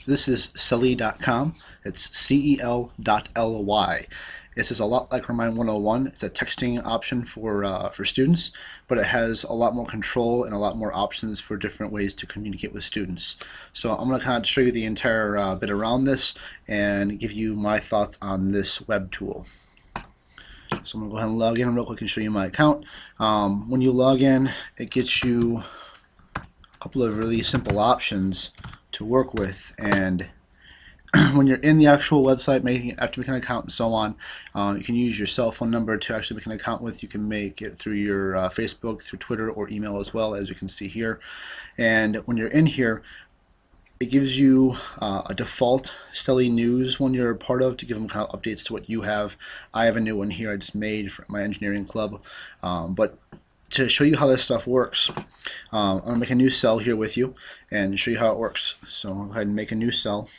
This is Celly.com. It's CEL.ly. This is a lot like Remind 101. It's a texting option for students, but it has a lot more control and a lot more options for different ways to communicate with students. So I'm going to kind of show you the entire bit around this and give you my thoughts on this web tool. So I'm going to go ahead and log in real quick and show you my account. When you log in, it gets you a couple of really simple options to work with, and when you're in the actual website, after making an account and so on, you can use your cell phone number to actually make an account with. You can make it through your Facebook, through Twitter, or email as well, as you can see here. And when you're in here, it gives you a default Celly news one you're a part of to give them kind of updates to what you have. I have a new one here I just made for my engineering club. But to show you how this stuff works, I'm going to make a new cell here with you and show you how it works. So I'll go ahead and make a new cell.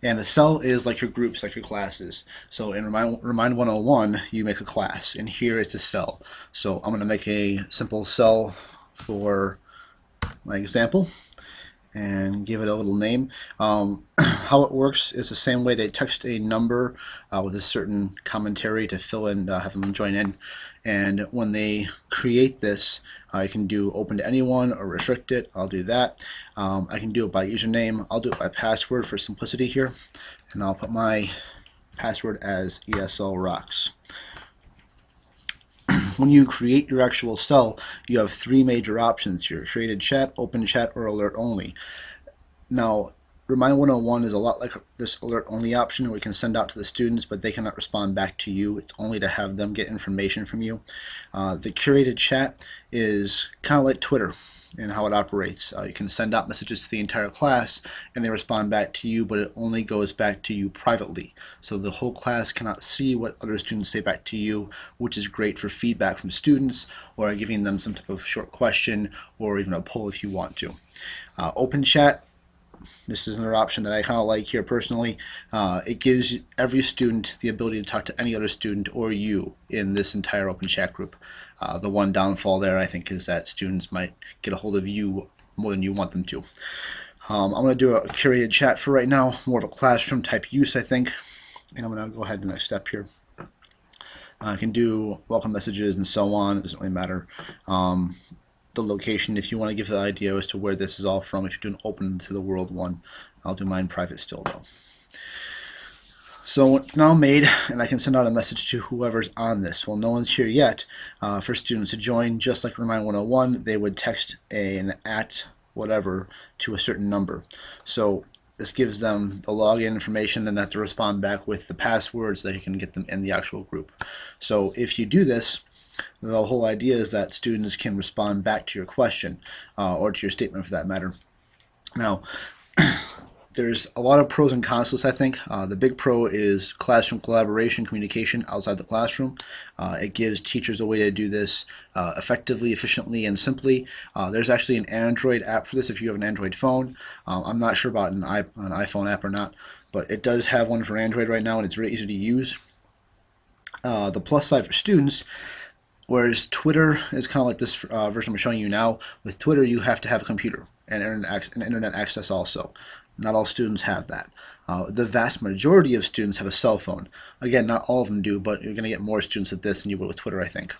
And a cell is like your groups, like your classes. So in Remind 101, you make a class, and here it's a cell. So I'm going to make a simple cell for my example and give it a little name. How it works is the same way they text a number with a certain commentary to fill in, have them join in. And when they create this, you can do open to anyone or restrict it. I'll do that. I can do it by username. I'll do it by password for simplicity here. And I'll put my password as ESL Rocks. When you create your actual cell, you have three major options here: created chat, open chat, or alert only. Now, Remind 101 is a lot like this alert only option. We can send out to the students, but they cannot respond back to you. It's only to have them get information from you. The curated chat is kind of like Twitter and how it operates. You can send out messages to the entire class and they respond back to you, but it only goes back to you privately. So the whole class cannot see what other students say back to you, which is great for feedback from students or giving them some type of short question or even a poll if you want to. Open chat, this is another option that I kind of like here personally. It gives every student the ability to talk to any other student or you in this entire open chat group. The one downfall there, I think, is that students might get a hold of you more than you want them to. I'm going to do a curated chat for right now, more of a classroom type use, I think. And I'm going to go ahead to the next step here. I can do welcome messages and so on. It doesn't really matter. The location, if you want to give the idea as to where this is all from, if you're doing open to the world one. I'll do mine private still though. So it's now made, and I can send out a message to whoever's on this. Well, no one's here yet. For students to join, just like Remind 101, they would text an at whatever to a certain number. So this gives them the login information and that to respond back with the passwords so that you can get them in the actual group. So if you do this, the whole idea is that students can respond back to your question or to your statement for that matter. Now, there's a lot of pros and cons to this, I think. The big pro is classroom collaboration, communication outside the classroom. It gives teachers a way to do this effectively, efficiently, and simply. There's actually an Android app for this if you have an Android phone. I'm not sure about an iPhone app or not, but it does have one for Android right now, and it's really easy to use. The plus side for students, whereas Twitter is kind of like this version I'm showing you now. With Twitter, you have to have a computer and internet access also. Not all students have that. The vast majority of students have a cell phone. Again, not all of them do, but you're going to get more students at this than you will with Twitter, I think.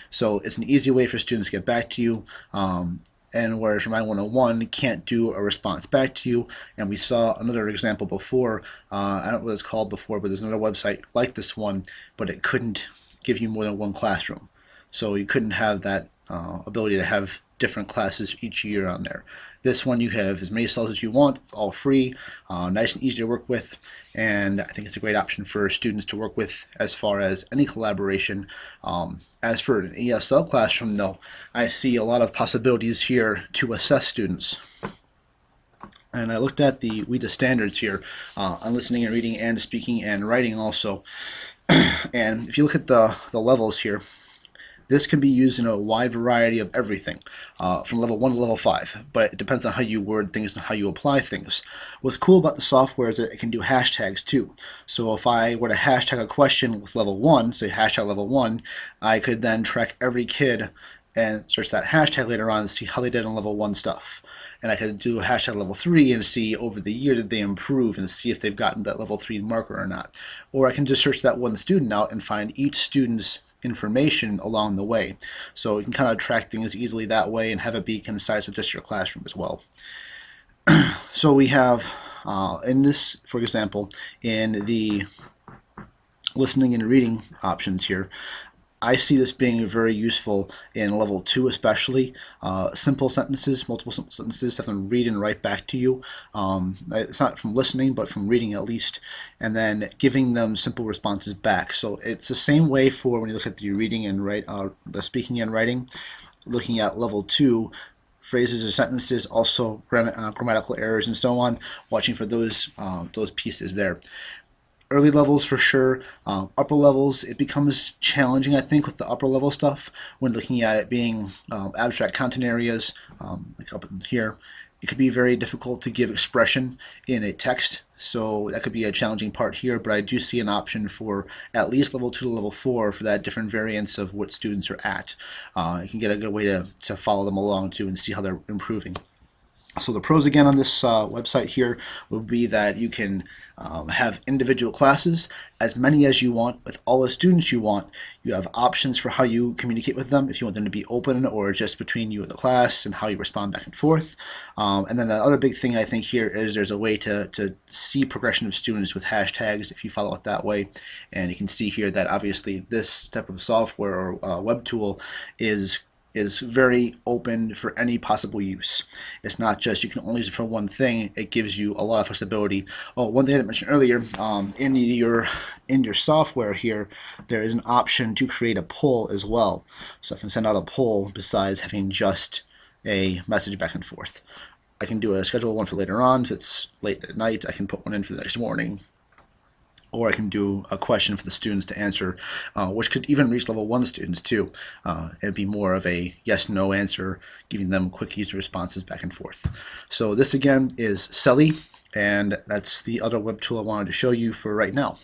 So it's an easy way for students to get back to you. And whereas Remind 101 can't do a response back to you, and we saw another example before, I don't know what it's called before, but there's another website like this one, but it couldn't give you more than one classroom. So you couldn't have that ability to have different classes each year on there. This one you have as many cells as you want. It's all free, nice and easy to work with, and I think it's a great option for students to work with as far as any collaboration. As for an ESL classroom though, I see a lot of possibilities here to assess students. And I looked at the WIDA standards here on listening and reading and speaking and writing also. And if you look at the levels here, this can be used in a wide variety of everything, from level 1 to level 5, but it depends on how you word things and how you apply things. What's cool about the software is that it can do hashtags too. So if I were to hashtag a question with level 1, say hashtag level 1, I could then track every kid and search that hashtag later on and see how they did on level 1 stuff. And I could do a hashtag level 3 and see over the year did they improve and see if they've gotten that level 3 marker or not. Or I can just search that one student out and find each student's information along the way. So you can kind of track things easily that way and have it be concise with just your classroom as well. So we have in this, for example, in the listening and reading options here, I see this being very useful in level 2 especially. Simple sentences, multiple simple sentences, have them read and write back to you. It's not from listening, but from reading at least, and then giving them simple responses back. So it's the same way for when you look at the reading and the speaking and writing. Looking at level 2, phrases or sentences, also grammatical errors and so on, watching for those pieces there. Early levels for sure. Upper levels, it becomes challenging, I think, with the upper level stuff when looking at it being abstract content areas, like up in here. It could be very difficult to give expression in a text, so that could be a challenging part here, but I do see an option for at least level 2 to level 4 for that different variance of what students are at. You can get a good way to follow them along too and see how they're improving. So the pros again on this website here would be that you can have individual classes, as many as you want, with all the students you want. You have options for how you communicate with them, if you want them to be open or just between you and the class, and how you respond back and forth. And then the other big thing I think here is there's a way to see progression of students with hashtags if you follow it that way. And you can see here that obviously this type of software or web tool is very open for any possible use. It's not just you can only use it for one thing. It gives you a lot of flexibility. Oh, one thing I didn't mention earlier, in your software here, there is an option to create a poll as well. So I can send out a poll besides having just a message back and forth. I can do a schedule one for later on. If it's late at night, I can put one in for the next morning. Or I can do a question for the students to answer, which could even reach level 1 students too. It'd be more of a yes/no answer, giving them quick user responses back and forth. So this again is Celly, and that's the other web tool I wanted to show you for right now.